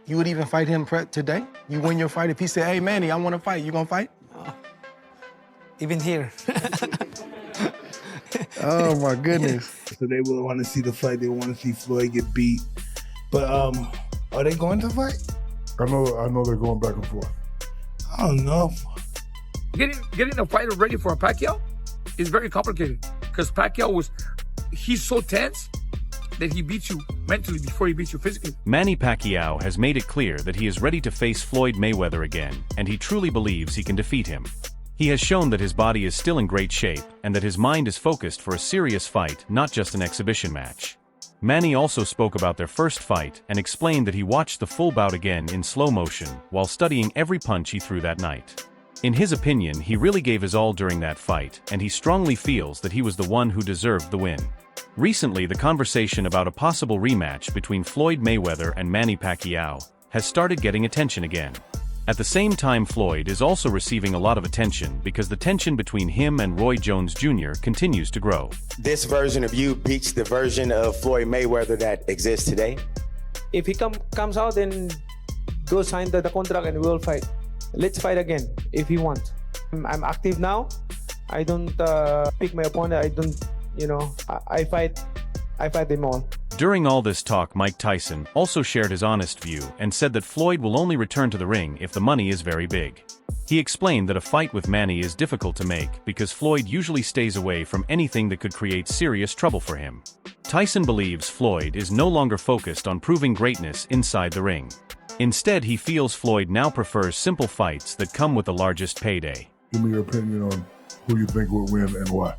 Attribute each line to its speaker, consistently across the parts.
Speaker 1: You would even fight him today? You win your fight. If he said, hey, Manny, I want to fight, you going to fight?
Speaker 2: Even here.
Speaker 1: Oh, my goodness.
Speaker 3: So they will want to see the fight. They want to see Floyd get beat. But are they going to fight?
Speaker 4: I know they're going back and forth.
Speaker 3: I don't know.
Speaker 5: Getting a fighter ready for a Pacquiao is very complicated because Pacquiao he's so tense that he beats you mentally before he beats you physically.
Speaker 6: Manny Pacquiao has made it clear that he is ready to face Floyd Mayweather again, and he truly believes he can defeat him. He has shown that his body is still in great shape and that his mind is focused for a serious fight, not just an exhibition match. Manny also spoke about their first fight and explained that he watched the full bout again in slow motion while studying every punch he threw that night. In his opinion, he really gave his all during that fight, and he strongly feels that he was the one who deserved the win. Recently, the conversation about a possible rematch between Floyd Mayweather and Manny Pacquiao has started getting attention again. At the same time, Floyd is also receiving a lot of attention because the tension between him and Roy Jones Jr. continues to grow.
Speaker 7: This version of you beats the version of Floyd Mayweather that exists today?
Speaker 2: If he comes out, then go sign the contract and we'll fight. Let's fight again if he wants. I'm active now. I don't pick my opponent. I don't, I fight them all.
Speaker 6: During all this talk, Mike Tyson also shared his honest view and said that Floyd will only return to the ring if the money is very big. He explained that a fight with Manny is difficult to make because Floyd usually stays away from anything that could create serious trouble for him. Tyson believes Floyd is no longer focused on proving greatness inside the ring. Instead, he feels Floyd now prefers simple fights that come with the largest payday.
Speaker 4: Give me your opinion on who you think will win and why.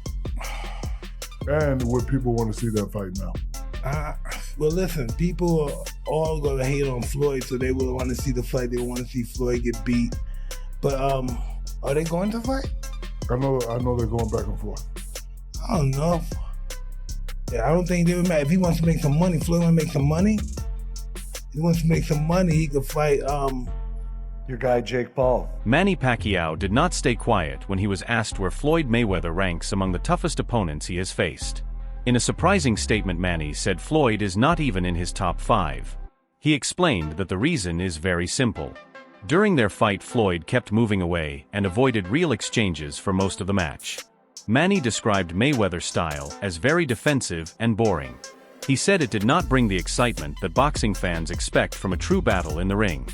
Speaker 4: And would people want to see that fight now?
Speaker 3: Well, listen, people are all going to hate on Floyd, so they will want to see the fight. They want to see Floyd get beat. But are they going to fight?
Speaker 4: I know they're going back and forth.
Speaker 3: I don't know. Yeah, I don't think they would matter. If he wants to make some money, Floyd wants to make some money. If he wants to make some money, he could fight
Speaker 8: your guy Jake Paul.
Speaker 6: Manny Pacquiao did not stay quiet when he was asked where Floyd Mayweather ranks among the toughest opponents he has faced. In a surprising statement, Manny said Floyd is not even in his top 5. He explained that the reason is very simple. During their fight, Floyd kept moving away and avoided real exchanges for most of the match. Manny described Mayweather's style as very defensive and boring. He said it did not bring the excitement that boxing fans expect from a true battle in the ring.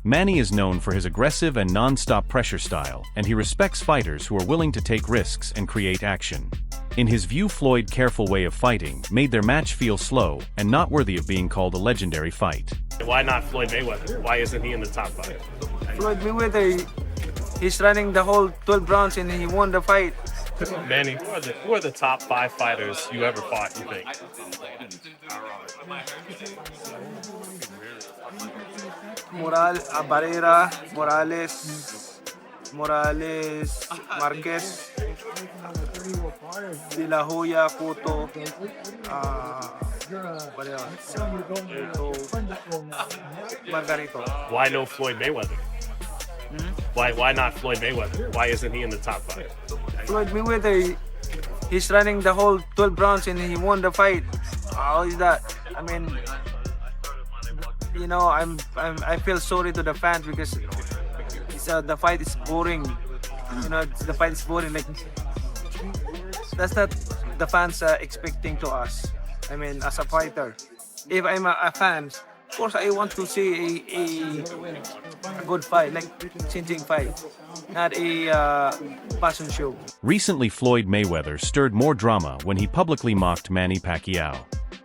Speaker 6: Manny is known for his aggressive and non-stop pressure style, and he respects fighters who are willing to take risks and create action. In his view, Floyd's careful way of fighting made their match feel slow and not worthy of being called a legendary fight.
Speaker 9: Why not Floyd Mayweather? Why isn't he in the top 5?
Speaker 2: Floyd Mayweather, he's running the whole 12 rounds and he won the fight.
Speaker 9: Manny, who are the top 5 fighters you ever fought, you think?
Speaker 2: Barrera, Morales, Marquez, De La Hoya, Cotto, Margarito.
Speaker 9: Why no Floyd Mayweather? Why not Floyd Mayweather? Why isn't he in the top 5?
Speaker 2: Floyd Mayweather, he's running the whole 12 rounds and he won the fight. How is that? I mean, I feel sorry to the fans because the fight is boring. The fight is boring. Like, that's not the fans expecting to us. I mean, as a fighter, if I'm a fan, of course I want to see a good fight, like changing fight, not a passion show.
Speaker 6: Recently, Floyd Mayweather stirred more drama when he publicly mocked Manny Pacquiao.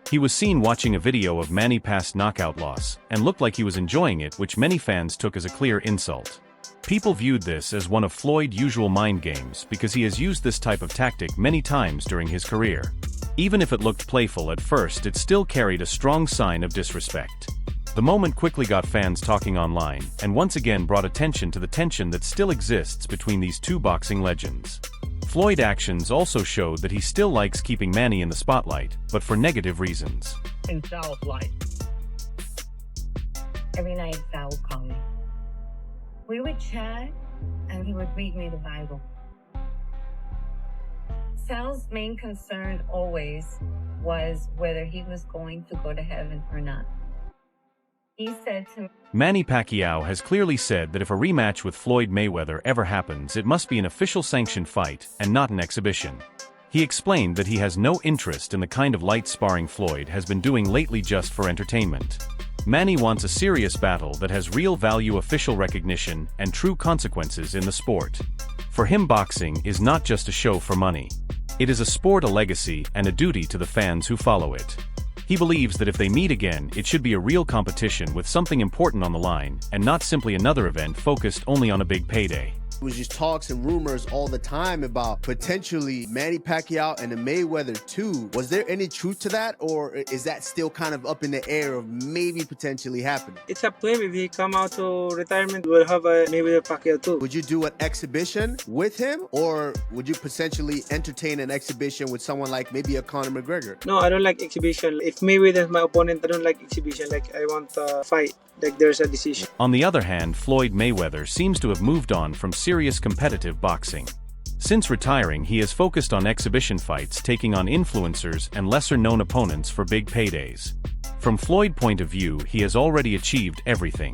Speaker 6: He was seen watching a video of Manny past knockout loss and looked like he was enjoying it, which many fans took as a clear insult. People viewed this as one of Floyd's usual mind games because he has used this type of tactic many times during his career. Even if it looked playful at first, it still carried a strong sign of disrespect. The moment quickly got fans talking online and once again brought attention to the tension that still exists between these two boxing legends. Floyd's actions also showed that he still likes keeping Manny in the spotlight, but for negative reasons.
Speaker 10: In Sal's life, every night Sal would call me. We would chat, and he would read me the Bible. Sal's main concern always was whether he was going to go to heaven or not. He said to me,
Speaker 6: Manny Pacquiao has clearly said that if a rematch with Floyd Mayweather ever happens, it must be an official sanctioned fight and not an exhibition. He explained that he has no interest in the kind of light sparring Floyd has been doing lately just for entertainment. Manny wants a serious battle that has real value, official recognition, and true consequences in the sport. For him, boxing is not just a show for money. It is a sport, a legacy, and a duty to the fans who follow it. He believes that if they meet again, it should be a real competition with something important on the line, and not simply another event focused only on a big payday.
Speaker 11: It was just talks and rumors all the time about potentially Manny Pacquiao and the Mayweather 2. Was there any truth to that, or is that still kind of up in the air of maybe potentially happening?
Speaker 2: It's up to him. If he come out to retirement, we'll have a Mayweather Pacquiao too.
Speaker 11: Would you do an exhibition with him, or would you potentially entertain an exhibition with someone like maybe a Conor McGregor?
Speaker 2: No, I don't like exhibition. If Mayweather is my opponent, I don't like exhibition. Like, I want a fight. Like, there's a decision.
Speaker 6: On the other hand, Floyd Mayweather seems to have moved on from serious competitive boxing. Since retiring, he has focused on exhibition fights, taking on influencers and lesser-known opponents for big paydays. From Floyd's point of view, he has already achieved everything.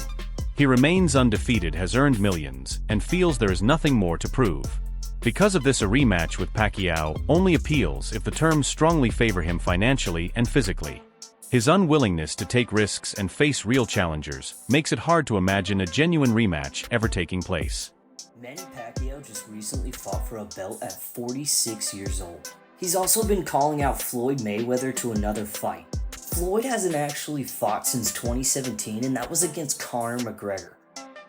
Speaker 6: He remains undefeated, has earned millions, and feels there is nothing more to prove. Because of this, a rematch with Pacquiao only appeals if the terms strongly favor him financially and physically. His unwillingness to take risks and face real challengers makes it hard to imagine a genuine rematch ever taking place.
Speaker 12: Manny Pacquiao just recently fought for a belt at 46 years old. He's also been calling out Floyd Mayweather to another fight. Floyd hasn't actually fought since 2017, and that was against Conor McGregor.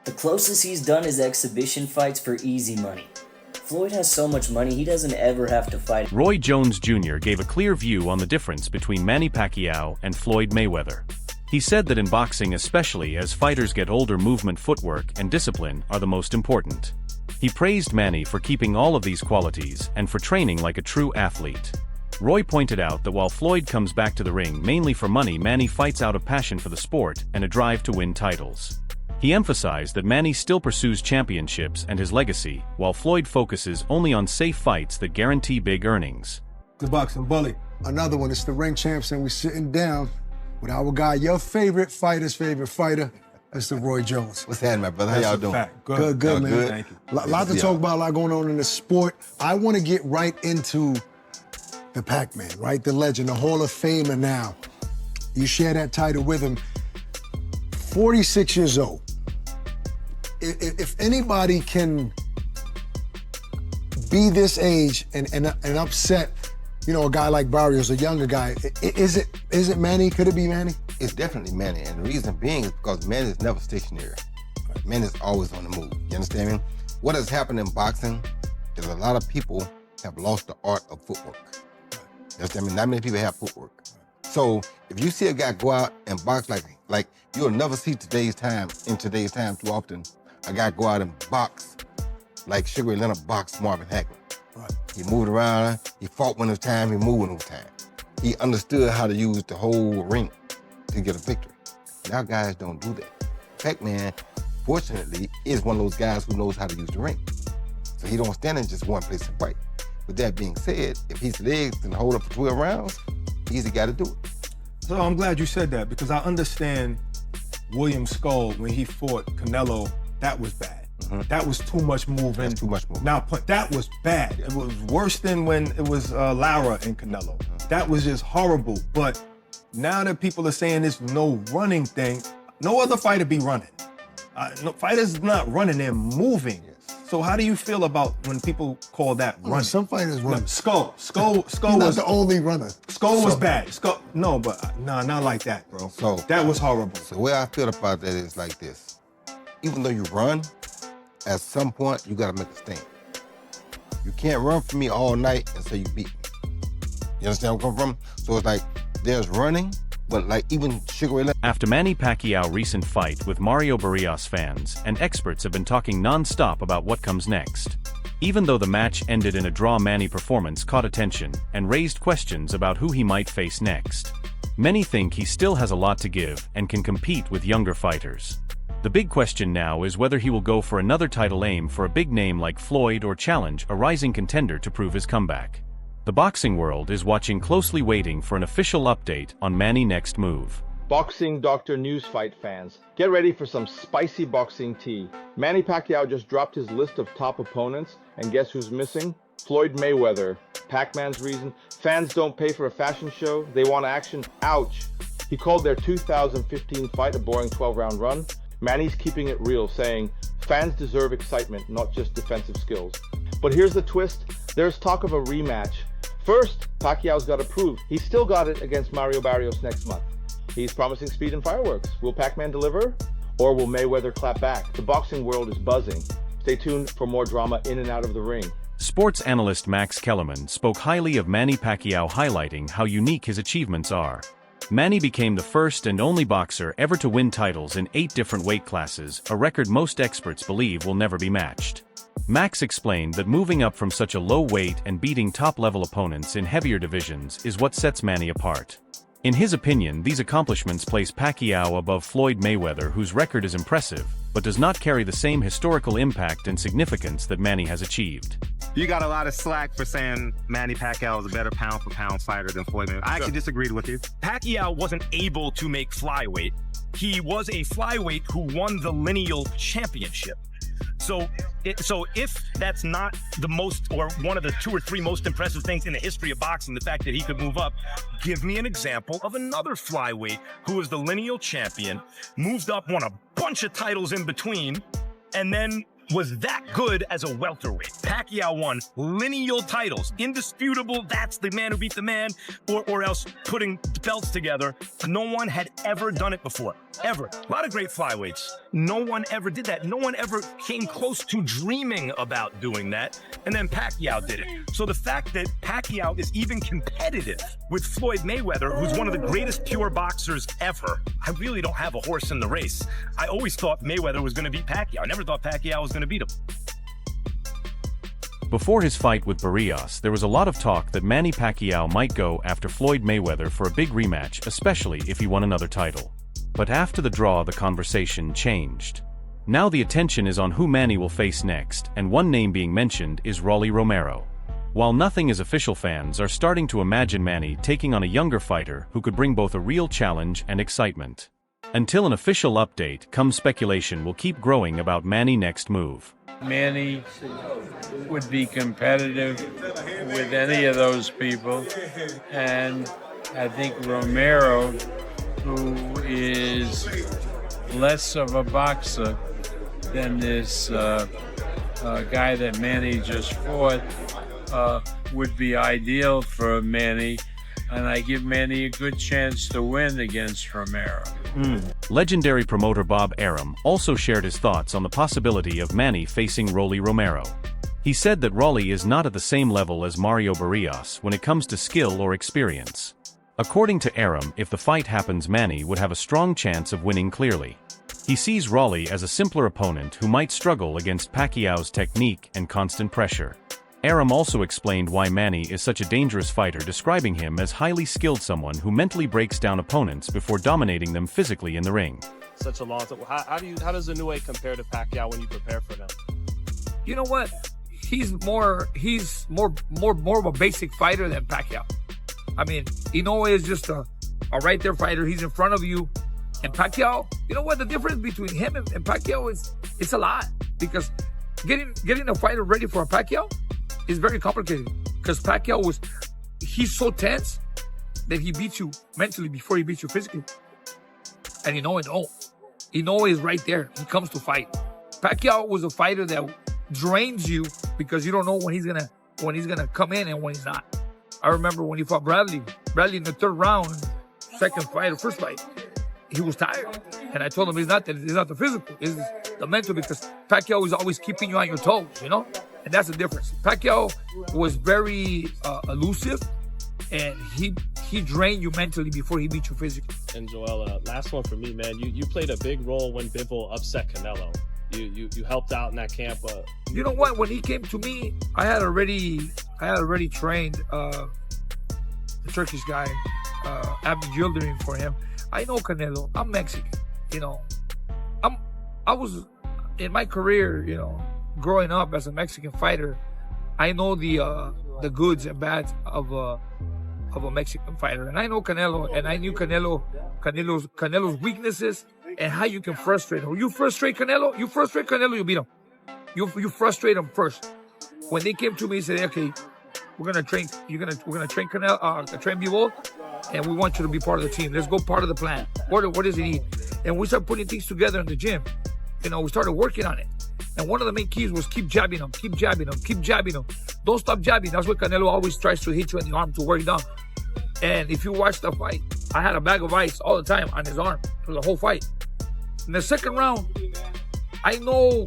Speaker 12: The closest he's done is exhibition fights for easy money. Floyd has so much money, he doesn't ever have to fight.
Speaker 6: Roy Jones Jr. gave a clear view on the difference between Manny Pacquiao and Floyd Mayweather. He said that in boxing, especially as fighters get older, movement, footwork, and discipline are the most important. He praised Manny for keeping all of these qualities and for training like a true athlete. Roy pointed out that while Floyd comes back to the ring mainly for money, Manny fights out of passion for the sport and a drive to win titles. He emphasized that Manny still pursues championships and his legacy, while Floyd focuses only on safe fights that guarantee big earnings.
Speaker 1: The boxing bully. Another one. It's the ring champs, and we're sitting down with our guy, your favorite fighter's favorite fighter, Mr. Roy Jones.
Speaker 13: What's happening, my brother? How y'all doing?
Speaker 1: Good, man.
Speaker 13: Good.
Speaker 1: Thank you. A lot to talk about, a lot going on in the sport. I want to get right into the Pac-Man, right? The legend, the Hall of Famer now. You share that title with him. 46 years old. If anybody can be this age and upset, you know, a guy like Barrios, a younger guy, is it Manny? Could it be Manny?
Speaker 13: It's definitely Manny, and the reason being is because Manny is never stationary. Manny is always on the move. You understand me? What has happened in boxing is a lot of people have lost the art of footwork. You understand me? Not many people have footwork. So if you see a guy go out and box like you'll never see in today's time too often, a guy go out and box like Sugar Ray Leonard boxed Marvin Hagler.
Speaker 1: Right.
Speaker 13: He moved around, he fought when it was time, he moved when it was time. He understood how to use the whole ring to get a victory. Now guys don't do that. Pac-Man, fortunately, is one of those guys who knows how to use the ring. So he don't stand in just one place and fight. With that being said, if his legs can hold up for 12 rounds, he's the guy to do it.
Speaker 1: So I'm glad you said that, because I understand William Skull, when he fought Canelo, that was bad. Mm-hmm. That was too much moving.
Speaker 13: That's too much moving.
Speaker 1: Now, that was bad. It was worse than when it was Lara and Canelo. Mm-hmm. That was just horrible. But now that people are saying this no running thing, no other fighter be running. No, fighters not running, they're moving. Yes. So how do you feel about when people call that running?
Speaker 14: Some fighters run.
Speaker 1: No, Skull
Speaker 14: was
Speaker 1: was
Speaker 14: the only runner.
Speaker 1: Skull was bad. Not like that, bro.
Speaker 13: So
Speaker 1: that was horrible.
Speaker 13: So the way I feel about that is like this. Even though you run, at some point you gotta make a stand. You can't run from me all night and say you beat me. You understand where I'm coming from? So it's like there's running, but like even Sugar Ray Leonard.
Speaker 6: After Manny Pacquiao's recent fight with Mario Barrios, fans and experts have been talking non-stop about what comes next. Even though the match ended in a draw, Manny's performance caught attention and raised questions about who he might face next. Many think he still has a lot to give and can compete with younger fighters. The big question now is whether he will go for another title, aim for a big name like Floyd, or challenge a rising contender to prove his comeback. The boxing world is watching closely, waiting for an official update on Manny's next move.
Speaker 14: Boxing Dr. News Fight fans, get ready for some spicy boxing tea. Manny Pacquiao just dropped his list of top opponents, and guess who's missing? Floyd Mayweather. Pac-Man's reason? Fans don't pay for a fashion show, they want action. Ouch. He called their 2015 fight a boring 12-round run. Manny's keeping it real, saying, fans deserve excitement, not just defensive skills. But here's the twist, there's talk of a rematch. First, Pacquiao's got to prove he's still got it against Mario Barrios next month. He's promising speed and fireworks. Will Pac-Man deliver? Or will Mayweather clap back? The boxing world is buzzing. Stay tuned for more drama in and out of the ring.
Speaker 6: Sports analyst Max Kellerman spoke highly of Manny Pacquiao, highlighting how unique his achievements are. Manny became the first and only boxer ever to win titles in 8 different weight classes, a record most experts believe will never be matched. Max explained that moving up from such a low weight and beating top-level opponents in heavier divisions is what sets Manny apart. In his opinion, these accomplishments place Pacquiao above Floyd Mayweather, whose record is impressive, but does not carry the same historical impact and significance that Manny has achieved.
Speaker 15: You got a lot of slack for saying Manny Pacquiao is a better pound-for-pound fighter than Floyd Mayweather. I actually disagreed with you.
Speaker 16: Pacquiao wasn't able to make flyweight. He was a flyweight who won the lineal championship. So if that's not the most, or one of the 2 or 3 most impressive things in the history of boxing, the fact that he could move up, give me an example of another flyweight who was the lineal champion, moved up, won a bunch of titles in between, and then was that good as a welterweight. Pacquiao won lineal titles, indisputable, that's the man who beat the man, or else putting belts together. No one had ever done it before, ever. A lot of great flyweights. No one ever did that. No one ever came close to dreaming about doing that, and then Pacquiao did it. So the fact that Pacquiao is even competitive with Floyd Mayweather, who's one of the greatest pure boxers ever, I really don't have a horse in the race. I always thought Mayweather was gonna beat Pacquiao. I never thought Pacquiao was gonna beat him.
Speaker 6: Before his fight with Barrios, there was a lot of talk that Manny Pacquiao might go after Floyd Mayweather for a big rematch, especially if he won another title. But after the draw, the conversation changed. Now the attention is on who Manny will face next, and one name being mentioned is Rolly Romero. While nothing is official, fans are starting to imagine Manny taking on a younger fighter who could bring both a real challenge and excitement. Until an official update comes, speculation will keep growing about Manny's next move.
Speaker 17: Manny would be competitive with any of those people, and I think Romero, who is less of a boxer than this guy that Manny just fought, would be ideal for Manny, and I give Manny a good chance to win against Romero.
Speaker 6: Legendary promoter Bob Arum also shared his thoughts on the possibility of Manny facing Rolly Romero. He said that Rolly is not at the same level as Mario Barrios when it comes to skill or experience. According to Arum, if the fight happens, Manny would have a strong chance of winning clearly. He sees Rolly as a simpler opponent who might struggle against Pacquiao's technique and constant pressure. Arum also explained why Manny is such a dangerous fighter, describing him as highly skilled, someone who mentally breaks down opponents before dominating them physically in the ring.
Speaker 9: Such a long time. How does Inoue compare to Pacquiao when you prepare for them?
Speaker 5: You know what? He's more of a basic fighter than Pacquiao. I mean, Inoue is just a right there fighter. He's in front of you. And Pacquiao, you know what? The difference between him and Pacquiao is, it's a lot. Because getting a fighter ready for a Pacquiao is very complicated, because Pacquiao he's so tense that he beats you mentally before he beats you physically. And Inoue is right there. He comes to fight. Pacquiao was a fighter that drains you because you don't know when he's gonna come in and when he's not. I remember when he fought Bradley in the 3rd round, first fight, he was tired. And I told him it's not the physical, it's the mental, because Pacquiao is always keeping you on your toes, you know? And that's the difference. Pacquiao was very elusive, and he drained you mentally before he beat you physically.
Speaker 9: And Joel, last one for me, man. You played a big role when Bivol upset Canelo. You helped out in that camp.
Speaker 5: You know what? When he came to me, I had already trained the Turkish guy, Abdi Yildirim, for him. I know Canelo. I'm Mexican. You know, I was in my career, you know, growing up as a Mexican fighter, I know the goods and bads of of a Mexican fighter. And I know Canelo, and I knew Canelo's weaknesses and how you can frustrate him. You frustrate Canelo, you beat him. You frustrate him first. When they came to me and said, okay, we're gonna train Canelo, train Bivol, and we want you to be part of the team. Let's go part of the plan. What does he need? And we started putting things together in the gym. You know, we started working on it. And one of the main keys was keep jabbing him, keep jabbing him, keep jabbing him. Don't stop jabbing. That's what Canelo always tries to hit you in the arm to wear you down. And if you watch the fight, I had a bag of ice all the time on his arm for the whole fight. In the second round, I know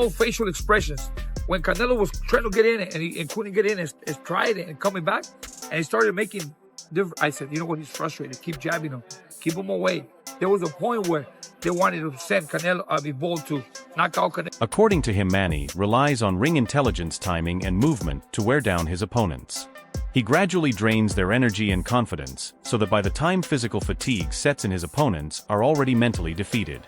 Speaker 5: facial expressions. When Canelo was trying to get in it and he couldn't get in, and tried it and coming back, and he started making different. I said, you know what? He's frustrated. Keep jabbing him. Keep him away. There was a point where they wanted to send Canelo Bivol to knock out Canelo.
Speaker 6: According to him, Manny relies on ring intelligence, timing, and movement to wear down his opponents. He gradually drains their energy and confidence, so that by the time physical fatigue sets in, his opponents are already mentally defeated.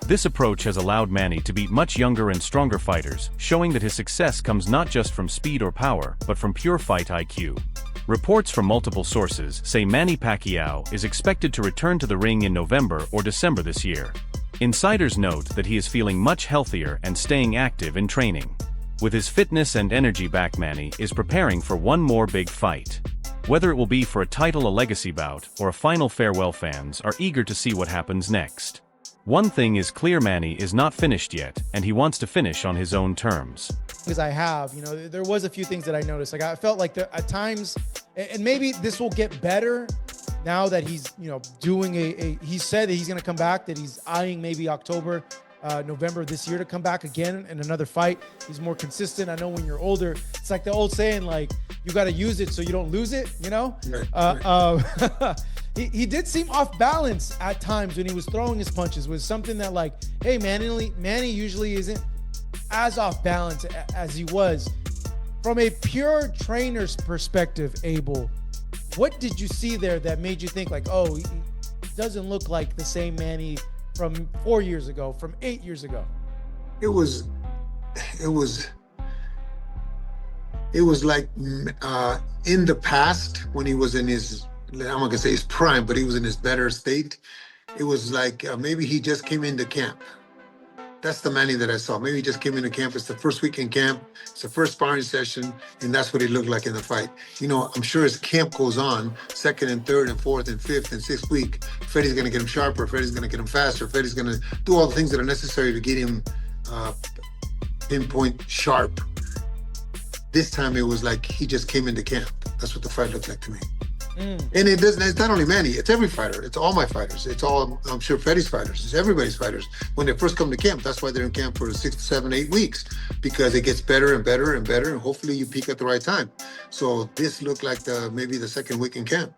Speaker 6: This approach has allowed Manny to beat much younger and stronger fighters, showing that his success comes not just from speed or power, but from pure fight IQ. Reports from multiple sources say Manny Pacquiao is expected to return to the ring in November or December this year. Insiders note that he is feeling much healthier and staying active in training. With his fitness and energy back, Manny is preparing for one more big fight. Whether it will be for a title, a legacy bout, or a final farewell, fans are eager to see what happens next. One thing is clear, Manny is not finished yet, and he wants to finish on his own terms.
Speaker 18: Because I have, you know, there was a few things that I noticed. Like, I felt like at times, and maybe this will get better now that he's, you know, doing he said that he's going to come back, that he's eyeing maybe October, November this year to come back again in another fight. He's more consistent. I know when you're older, it's like the old saying, like, you got to use it so you don't lose it, you know? He did seem off balance at times when he was throwing his punches. Was something that, like, hey, Manny usually isn't as off balance as he was. From a pure trainer's perspective, Abel, what did you see there that made you think, like, oh, he doesn't look like the same Manny from 4 years ago, from 8 years ago?
Speaker 19: It was like in the past when he was in his, I'm not gonna say his prime, but he was in his better state. It was like maybe he just came into camp. That's the Manny that I saw. Maybe he just came into camp. It's the first week in camp. It's the first sparring session, and that's what he looked like in the fight. You know, I'm sure as camp goes on, second and third and fourth and fifth and sixth week, Freddie's gonna get him sharper. Freddie's gonna get him faster. Freddie's gonna do all the things that are necessary to get him pinpoint sharp. This time it was like he just came into camp. That's what the fight looked like to me. And it's not only Manny, it's every fighter. It's all my fighters. It's all, I'm sure, Freddie's fighters. It's everybody's fighters. When they first come to camp, that's why they're in camp for 6, 7, 8 weeks, because it gets better and better and better, and hopefully you peak at the right time. So this looked like maybe the second week in camp.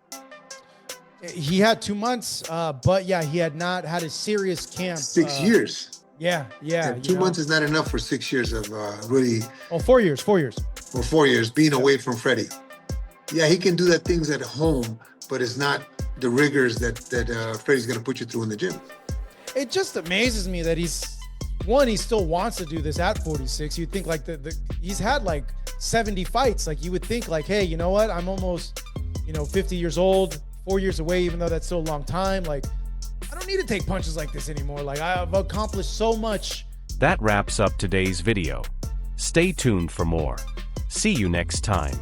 Speaker 18: He had 2 months, but yeah, he had not had a serious camp.
Speaker 19: 6 years.
Speaker 18: Yeah.
Speaker 19: 2 months is not enough for 6 years of really.
Speaker 18: Oh, 4 years.
Speaker 19: Well, 4 years being away from Freddie. Yeah, he can do that things at home, but it's not the rigors that Freddie's going to put you through in the gym.
Speaker 18: It just amazes me that he still wants to do this at 46. You'd think like he's had like 70 fights. Like you would think like, hey, you know what? I'm almost, 50 years old, 4 years away, even though that's still a long time. Like, I don't need to take punches like this anymore. Like, I've accomplished so much.
Speaker 6: That wraps up today's video. Stay tuned for more. See you next time.